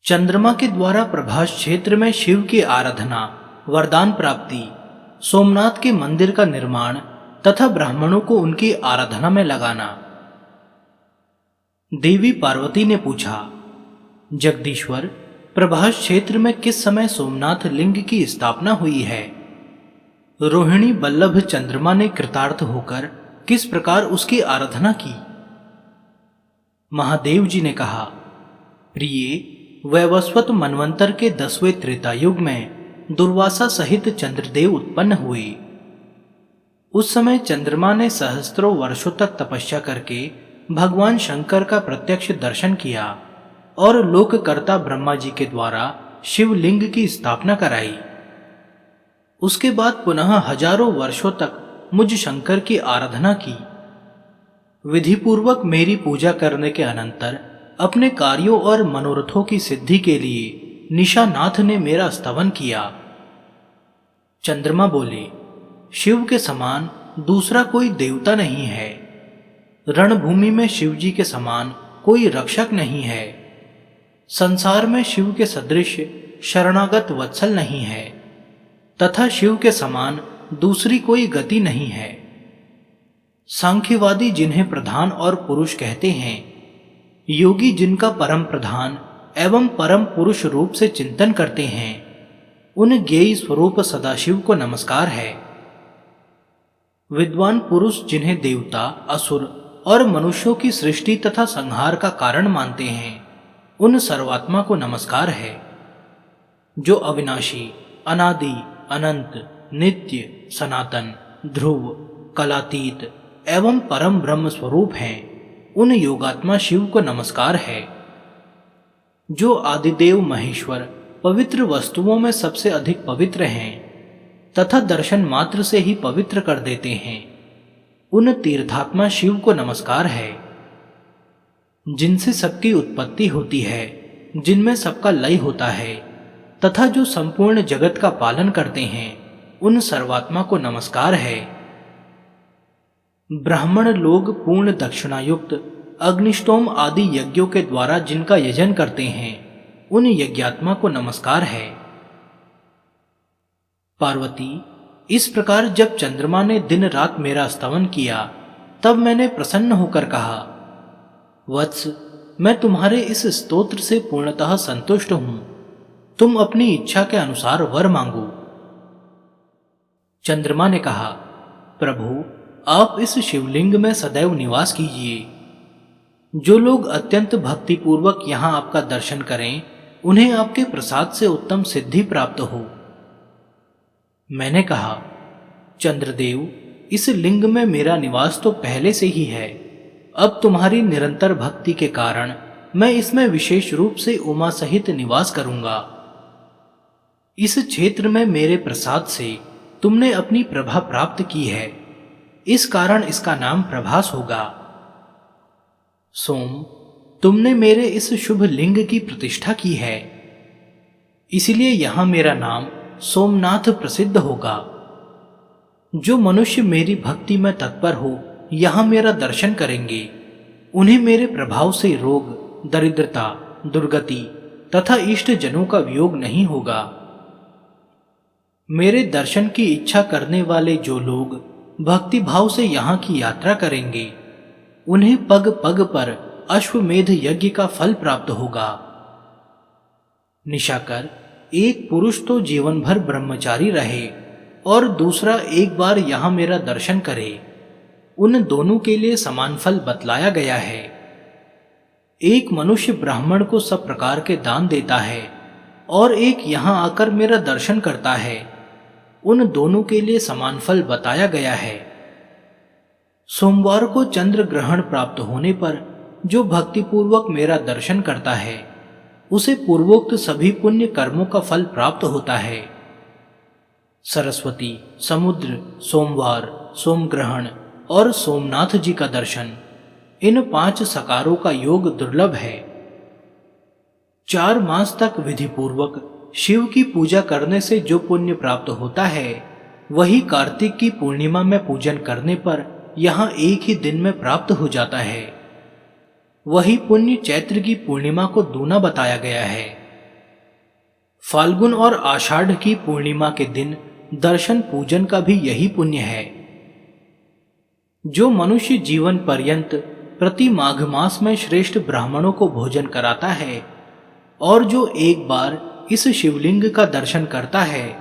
चंद्रमा के द्वारा प्रभास क्षेत्र में शिव की आराधना, वरदान प्राप्ति, सोमनाथ के मंदिर का निर्माण तथा ब्राह्मणों को उनकी आराधना में लगाना। देवी पार्वती ने पूछा, जगदीश्वर, प्रभास क्षेत्र में किस समय सोमनाथ लिंग की स्थापना हुई है? रोहिणी बल्लभ चंद्रमा ने कृतार्थ होकर किस प्रकार उसकी आराधना की? महादेव जी ने कहा, प्रिय, वैवस्वत मनवंतर के 10वें त्रेता युग में दुर्वासा सहित चंद्रदेव उत्पन्न हुए। उस समय चंद्रमा ने सहस्त्रों वर्षों तक तपस्या करके भगवान शंकर का प्रत्यक्ष दर्शन किया और लोककर्ता ब्रह्मा जी के द्वारा शिवलिंग की स्थापना कराई। उसके बाद पुनः हजारों वर्षों तक मुझ शंकर की आराधना की। विधिपूर्वक मेरी पूजा करने के अनंतर अपने कार्यों और मनोरथों की सिद्धि के लिए निशानाथ ने मेरा स्तवन किया। चंद्रमा बोले, शिव के समान दूसरा कोई देवता नहीं है। रणभूमि में शिव जी के समान कोई रक्षक नहीं है। संसार में शिव के सदृश शरणागत वत्सल नहीं है तथा शिव के समान दूसरी कोई गति नहीं है। सांख्यवादी जिन्हें प्रधान और पुरुष कहते हैं, योगी जिनका परम प्रधान एवं परम पुरुष रूप से चिंतन करते हैं, उन ज्ञेय स्वरूप सदाशिव को नमस्कार है। विद्वान पुरुष जिन्हें देवता, असुर और मनुष्यों की सृष्टि तथा संहार का कारण मानते हैं, उन सर्वात्मा को नमस्कार है। जो अविनाशी, अनादि, अनंत, नित्य, सनातन, ध्रुव, कलातीत एवं परम ब्रह्म स्वरूप हैं, उन योगात्मा शिव को नमस्कार है। जो आदिदेव महेश्वर पवित्र वस्तुओं में सबसे अधिक पवित्र हैं तथा दर्शन मात्र से ही पवित्र कर देते हैं, उन तीर्थात्मा शिव को नमस्कार है। जिनसे सबकी उत्पत्ति होती है, जिनमें सबका लय होता है तथा जो संपूर्ण जगत का पालन करते हैं, उन सर्वात्मा को नमस्कार है। ब्राह्मण लोग पूर्ण दक्षिणायुक्त अग्निष्टोम आदि यज्ञों के द्वारा जिनका यजन करते हैं, उन यज्ञात्मा को नमस्कार है। पार्वती, इस प्रकार जब चंद्रमा ने दिन रात मेरा स्तवन किया, तब मैंने प्रसन्न होकर कहा, वत्स, मैं तुम्हारे इस स्तोत्र से पूर्णतः संतुष्ट हूं। तुम अपनी इच्छा के अनुसार वर मांगो। चंद्रमा ने कहा, प्रभु, आप इस शिवलिंग में सदैव निवास कीजिए। जो लोग अत्यंत भक्तिपूर्वक यहां आपका दर्शन करें, उन्हें आपके प्रसाद से उत्तम सिद्धि प्राप्त हो। मैंने कहा, चंद्रदेव, इस लिंग में मेरा निवास तो पहले से ही है। अब तुम्हारी निरंतर भक्ति के कारण मैं इसमें विशेष रूप से उमा सहित निवास करूंगा। इस क्षेत्र में मेरे प्रसाद से तुमने अपनी प्रभा प्राप्त की है, इस कारण इसका नाम प्रभास होगा। सोम, तुमने मेरे इस शुभ लिंग की प्रतिष्ठा की है, इसलिए यहां मेरा नाम सोमनाथ प्रसिद्ध होगा। जो मनुष्य मेरी भक्ति में तत्पर हो यहां मेरा दर्शन करेंगे, उन्हें मेरे प्रभाव से रोग, दरिद्रता, दुर्गति तथा इष्ट जनों का वियोग नहीं होगा। मेरे दर्शन की इच्छा करने वाले जो लोग भक्ति भाव से यहाँ की यात्रा करेंगे, उन्हें पग पग पर अश्वमेध यज्ञ का फल प्राप्त होगा। निशाकर, एक पुरुष तो जीवन भर ब्रह्मचारी रहे और दूसरा एक बार यहाँ मेरा दर्शन करे, उन दोनों के लिए समान फल बतलाया गया है। एक मनुष्य ब्राह्मण को सब प्रकार के दान देता है और एक यहाँ आकर मेरा दर्शन करता है, उन दोनों के लिए समान फल बताया गया है। सोमवार को चंद्र ग्रहण प्राप्त होने पर जो भक्तिपूर्वक मेरा दर्शन करता है, उसे पूर्वोक्त सभी पुण्य कर्मों का फल प्राप्त होता है। सरस्वती, समुद्र, सोमवार, सोमग्रहण और सोमनाथ जी का दर्शन, इन 5 सकारों का योग दुर्लभ है। 4 मास तक विधिपूर्वक शिव की पूजा करने से जो पुण्य प्राप्त होता है, वही कार्तिक की पूर्णिमा में पूजन करने पर यहाँ एक ही दिन में प्राप्त हो जाता है। वही पुण्य चैत्र की पूर्णिमा को दूना बताया गया है। फाल्गुन और आषाढ़ की पूर्णिमा के दिन दर्शन पूजन का भी यही पुण्य है। जो मनुष्य जीवन पर्यंत प्रति माघ मास में श्रेष्ठ ब्राह्मणों को भोजन कराता है और जो एक बार इस शिवलिंग का दर्शन करता है,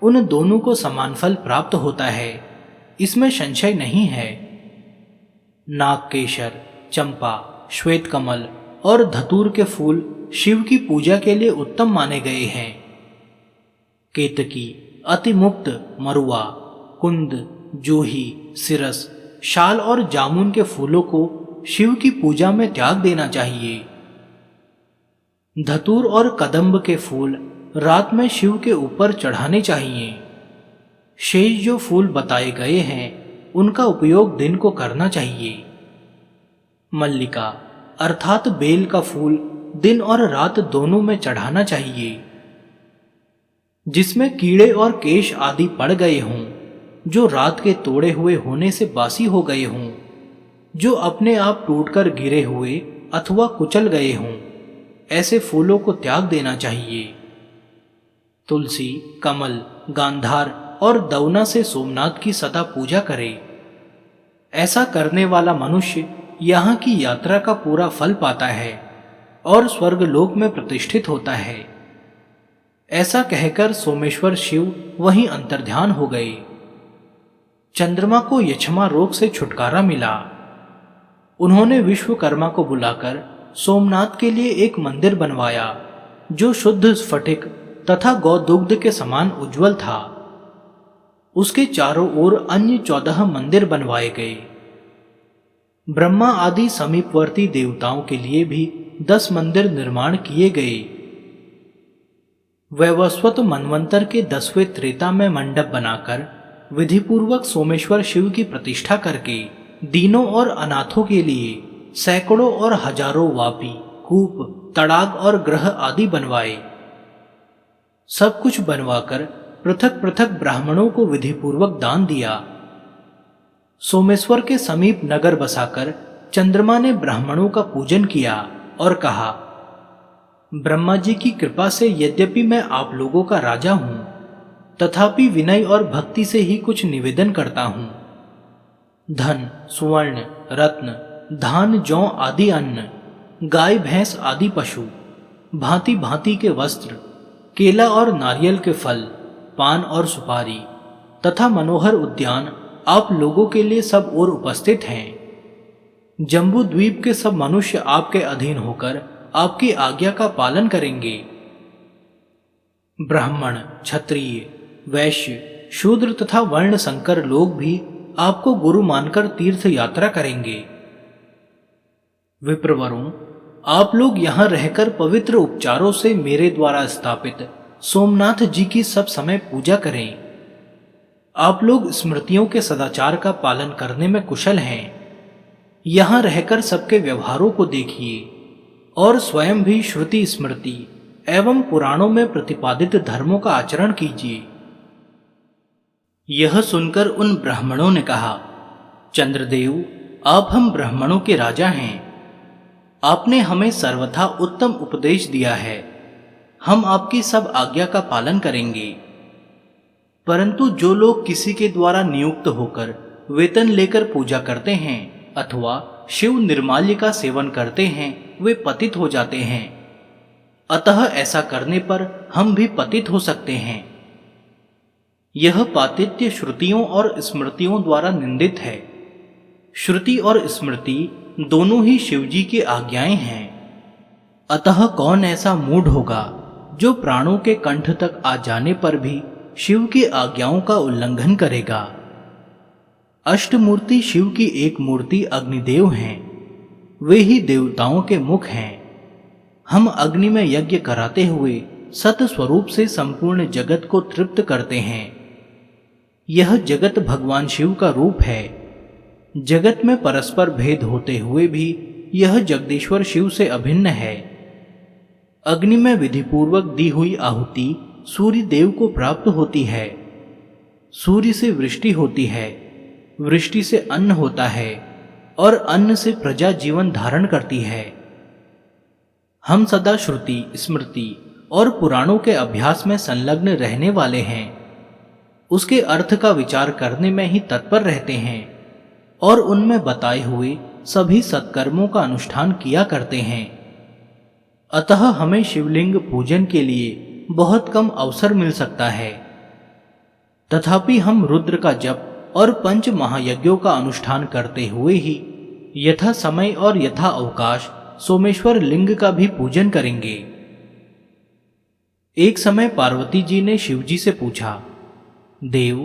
उन दोनों को समान फल प्राप्त होता है, इसमें संशय नहीं है। नागकेशर, चंपा, श्वेत कमल और धतूर के फूल शिव की पूजा के लिए उत्तम माने गए हैं। केतकी, अतिमुक्त, मरुआ, कुंद, जूही, सिरस, शाल और जामुन के फूलों को शिव की पूजा में त्याग देना चाहिए। धतूर और कदम्ब के फूल रात में शिव के ऊपर चढ़ाने चाहिए। शेष जो फूल बताए गए हैं उनका उपयोग दिन को करना चाहिए। मल्लिका अर्थात बेल का फूल दिन और रात दोनों में चढ़ाना चाहिए। जिसमें कीड़े और केश आदि पड़ गए हों, जो रात के तोड़े हुए होने से बासी हो गए हों, जो अपने आप टूटकर गिरे हुए अथवा कुचल गए हों, ऐसे फूलों को त्याग देना चाहिए। तुलसी, कमल, गांधार और दवना से सोमनाथ की सदा पूजा करे। ऐसा करने वाला मनुष्य यहाँ की यात्रा का पूरा फल पाता है और स्वर्गलोक में प्रतिष्ठित होता है। ऐसा कहकर सोमेश्वर शिव वहीं अंतर्ध्यान हो गए। चंद्रमा को यक्षमा रोग से छुटकारा मिला। उन्होंने विश्वकर्मा को बुलाकर सोमनाथ के लिए एक मंदिर बनवाया जो शुद्ध स्फटिक तथा गौदुग्ध के समान उज्जवल था। उसके चारों ओर अन्य 14 मंदिर बनवाए गए। ब्रह्मा आदि समीपवर्ती देवताओं के लिए भी 10 मंदिर निर्माण किए गए। वैवस्वत मनवंतर के 10वें त्रेता में मंडप बनाकर विधिपूर्वक सोमेश्वर शिव की प्रतिष्ठा करके दीनों और अनाथों के लिए सैकड़ों और हजारों वापी, कूप, तड़ाग और ग्रह आदि बनवाए। सब कुछ बनवाकर पृथक पृथक ब्राह्मणों को विधिपूर्वक दान दिया। सोमेश्वर के समीप नगर बसाकर चंद्रमा ने ब्राह्मणों का पूजन किया और कहा, ब्रह्मा जी की कृपा से यद्यपि मैं आप लोगों का राजा हूं, तथापि विनय और भक्ति से ही कुछ निवेदन करता हूं। धन, सुवर्ण, रत्न, धान, जौ आदि अन्न, गाय भैंस आदि पशु, भांति भांति के वस्त्र, केला और नारियल के फल, पान और सुपारी तथा मनोहर उद्यान आप लोगों के लिए सब ओर उपस्थित हैं। जम्बू द्वीप के सब मनुष्य आपके अधीन होकर आपकी आज्ञा का पालन करेंगे। ब्राह्मण, क्षत्रिय, वैश्य, शूद्र तथा वर्ण संकर लोग भी आपको गुरु मानकर तीर्थ यात्रा करेंगे। विप्रवरों, आप लोग यहां रहकर पवित्र उपचारों से मेरे द्वारा स्थापित सोमनाथ जी की सब समय पूजा करें। आप लोग स्मृतियों के सदाचार का पालन करने में कुशल हैं। यहां रहकर सबके व्यवहारों को देखिए और स्वयं भी श्रुति, स्मृति एवं पुराणों में प्रतिपादित धर्मों का आचरण कीजिए। यह सुनकर उन ब्राह्मणों ने कहा, चंद्रदेव, आप हम ब्राह्मणों के राजा हैं। आपने हमें सर्वथा उत्तम उपदेश दिया है। हम आपकी सब आज्ञा का पालन करेंगे। परंतु जो लोग किसी के द्वारा नियुक्त होकर वेतन लेकर पूजा करते हैं अथवा शिव निर्माल्य का सेवन करते हैं, वे पतित हो जाते हैं। अतः ऐसा करने पर हम भी पतित हो सकते हैं। यह पातित्य श्रुतियों और स्मृतियों द्वारा निंदित है। श्रुति और स्मृति दोनों ही शिवजी की आज्ञाएं हैं। अतः कौन ऐसा मूढ़ होगा जो प्राणों के कंठ तक आ जाने पर भी शिव की आज्ञाओं का उल्लंघन करेगा। अष्टमूर्ति शिव की एक मूर्ति अग्निदेव हैं। वे ही देवताओं के मुख हैं। हम अग्नि में यज्ञ कराते हुए सत स्वरूप से संपूर्ण जगत को तृप्त करते हैं। यह जगत भगवान शिव का रूप है। जगत में परस्पर भेद होते हुए भी यह जगदीश्वर शिव से अभिन्न है। अग्नि में विधिपूर्वक दी हुई आहुति सूर्य देव को प्राप्त होती है। सूर्य से वृष्टि होती है, वृष्टि से अन्न होता है और अन्न से प्रजा जीवन धारण करती है। हम सदा श्रुति, स्मृति और पुराणों के अभ्यास में संलग्न रहने वाले हैं, उसके अर्थ का विचार करने में ही तत्पर रहते हैं और उनमें बताए हुए सभी सत्कर्मों का अनुष्ठान किया करते हैं। अतः हमें शिवलिंग पूजन के लिए बहुत कम अवसर मिल सकता है। तथापि हम रुद्र का जप और पंच महायज्ञों का अनुष्ठान करते हुए ही यथा समय और यथा अवकाश सोमेश्वर लिंग का भी पूजन करेंगे। एक समय पार्वती जी ने शिवजी से पूछा, देव,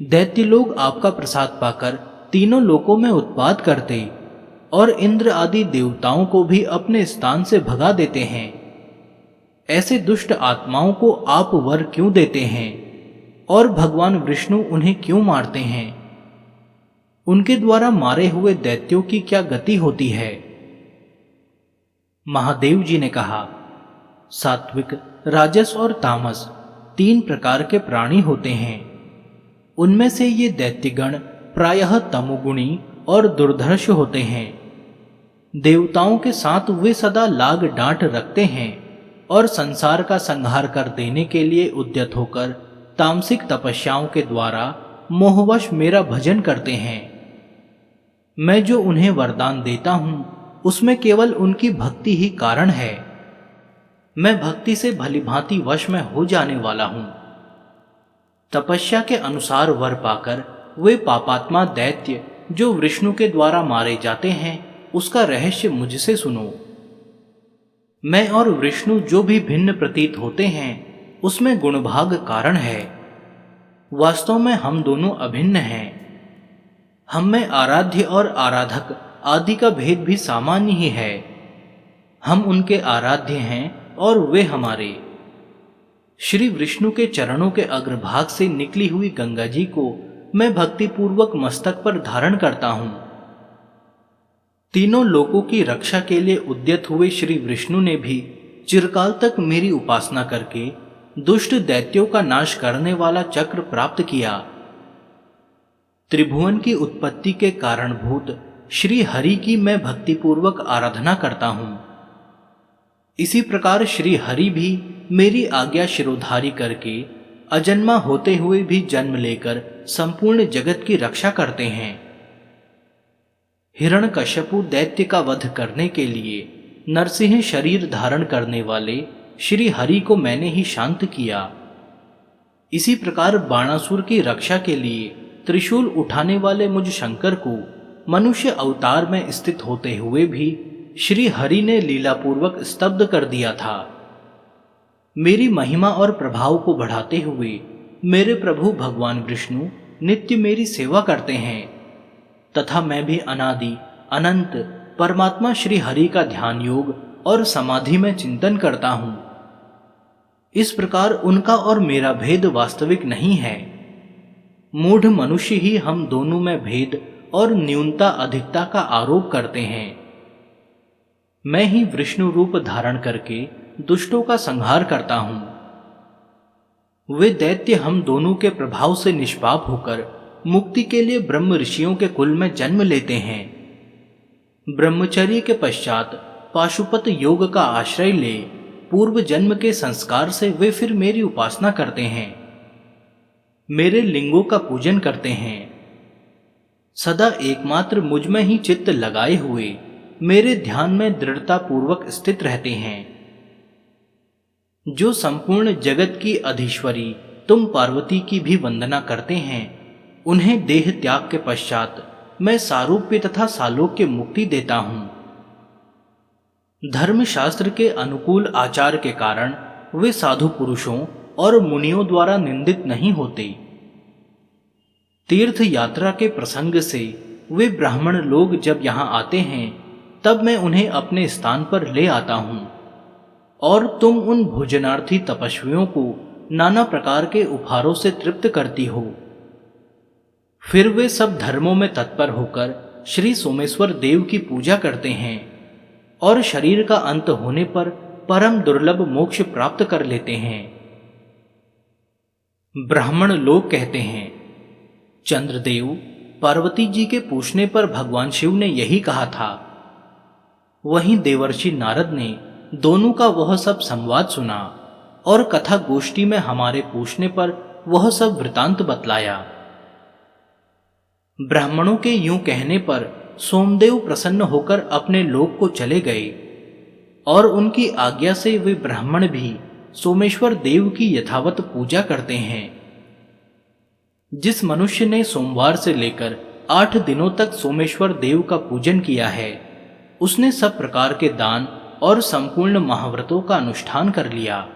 दैत्य लोग आपका प्रसाद पाकर तीनों लोकों में उत्पात करते और इंद्र आदि देवताओं को भी अपने स्थान से भगा देते हैं। ऐसे दुष्ट आत्माओं को आप वर क्यों देते हैं और भगवान विष्णु उन्हें क्यों मारते हैं? उनके द्वारा मारे हुए दैत्यों की क्या गति होती है? महादेव जी ने कहा, सात्विक, राजस और तामस 3 प्रकार के प्राणी होते हैं। उनमें से ये दैत्यगण प्रायः तमोगुणी और दुर्धर्ष होते हैं। देवताओं के साथ वे सदा लाग डांट रखते हैं और संसार का संहार कर देने के लिए उद्यत होकर तामसिक तपस्याओं के द्वारा मोहवश मेरा भजन करते हैं। मैं जो उन्हें वरदान देता हूं उसमें केवल उनकी भक्ति ही कारण है। मैं भक्ति से भलीभांति वश में हो जाने वाला हूं। तपस्या के अनुसार वर पाकर वे पापात्मा दैत्य जो विष्णु के द्वारा मारे जाते हैं, उसका रहस्य मुझसे सुनो। मैं और विष्णु जो भी भिन्न प्रतीत होते हैं उसमें गुणभाग कारण है। वास्तव में हम दोनों अभिन्न हैं। हम में आराध्य और आराधक आदि का भेद भी सामान्य ही है। हम उनके आराध्य हैं और वे हमारे। श्री विष्णु के चरणों के अग्रभाग से निकली हुई गंगा जी को मैं भक्तिपूर्वक मस्तक पर धारण करता हूं। तीनों लोकों की रक्षा के लिए उद्यत हुए श्री विष्णु ने भी चिरकाल तक मेरी उपासना करके दुष्ट दैत्यों का नाश करने वाला चक्र प्राप्त किया। त्रिभुवन की उत्पत्ति के कारणभूत श्री हरि की मैं भक्तिपूर्वक आराधना करता हूं। इसी प्रकार श्री हरि भी मेरी आज्ञा शिरोधारी करके अजन्मा होते हुए भी जन्म लेकर संपूर्ण जगत की रक्षा करते हैं। हिरण्यकश्यपु दैत्य का वध करने के लिए नरसिंह शरीर धारण करने वाले श्री हरि को मैंने ही शांत किया। इसी प्रकार बाणासुर की रक्षा के लिए त्रिशूल उठाने वाले मुझ शंकर को मनुष्य अवतार में स्थित होते हुए भी श्री हरि ने लीलापूर्वक स्तब्ध कर दिया था। मेरी महिमा और प्रभाव को बढ़ाते हुए मेरे प्रभु भगवान विष्णु नित्य मेरी सेवा करते हैं तथा मैं भी अनादि अनंत परमात्मा श्री हरि का ध्यान योग और समाधि में चिंतन करता हूं। इस प्रकार उनका और मेरा भेद वास्तविक नहीं है। मूढ़ मनुष्य ही हम दोनों में भेद और न्यूनता अधिकता का आरोप करते हैं। मैं ही विष्णु रूप धारण करके दुष्टों का संहार करता हूं। वे दैत्य हम दोनों के प्रभाव से निष्पाप होकर मुक्ति के लिए ब्रह्म ऋषियों के कुल में जन्म लेते हैं। ब्रह्मचर्य के पश्चात पाशुपत योग का आश्रय ले पूर्व जन्म के संस्कार से वे फिर मेरी उपासना करते हैं, मेरे लिंगों का पूजन करते हैं। सदा एकमात्र मुझ में ही चित्त लगाए हुए मेरे ध्यान में दृढ़ता पूर्वक स्थित रहते हैं। जो संपूर्ण जगत की अधीश्वरी तुम पार्वती की भी वंदना करते हैं, उन्हें देह त्याग के पश्चात मैं सारूप्य तथा सालोक्य मुक्ति देता हूं। धर्मशास्त्र के अनुकूल आचार के कारण वे साधु पुरुषों और मुनियों द्वारा निंदित नहीं होते। तीर्थ यात्रा के प्रसंग से वे ब्राह्मण लोग जब यहां आते हैं तब मैं उन्हें अपने स्थान पर ले आता हूं और तुम उन भोजनार्थी तपस्वियों को नाना प्रकार के उपहारों से तृप्त करती हो। फिर वे सब धर्मों में तत्पर होकर श्री सोमेश्वर देव की पूजा करते हैं और शरीर का अंत होने पर परम दुर्लभ मोक्ष प्राप्त कर लेते हैं। ब्राह्मण लोग कहते हैं, चंद्रदेव, पार्वती जी के पूछने पर भगवान शिव ने यही कहा था। वहीं देवर्षि नारद ने दोनों का वह सब संवाद सुना। और कथा गोष्ठी में हमारे पूछने पर वह सब वृतांत बतलाया। ब्राह्मणों के यूं कहने पर सोमदेव प्रसन्न होकर अपने लोक को चले गए और उनकी आज्ञा से वे ब्राह्मण भी सोमेश्वर देव की यथावत पूजा करते हैं। जिस मनुष्य ने सोमवार से लेकर 8 दिनों तक सोमेश्वर देव का पूजन किया है, उसने सब प्रकार के दान और संपूर्ण महाव्रतों का अनुष्ठान कर लिया।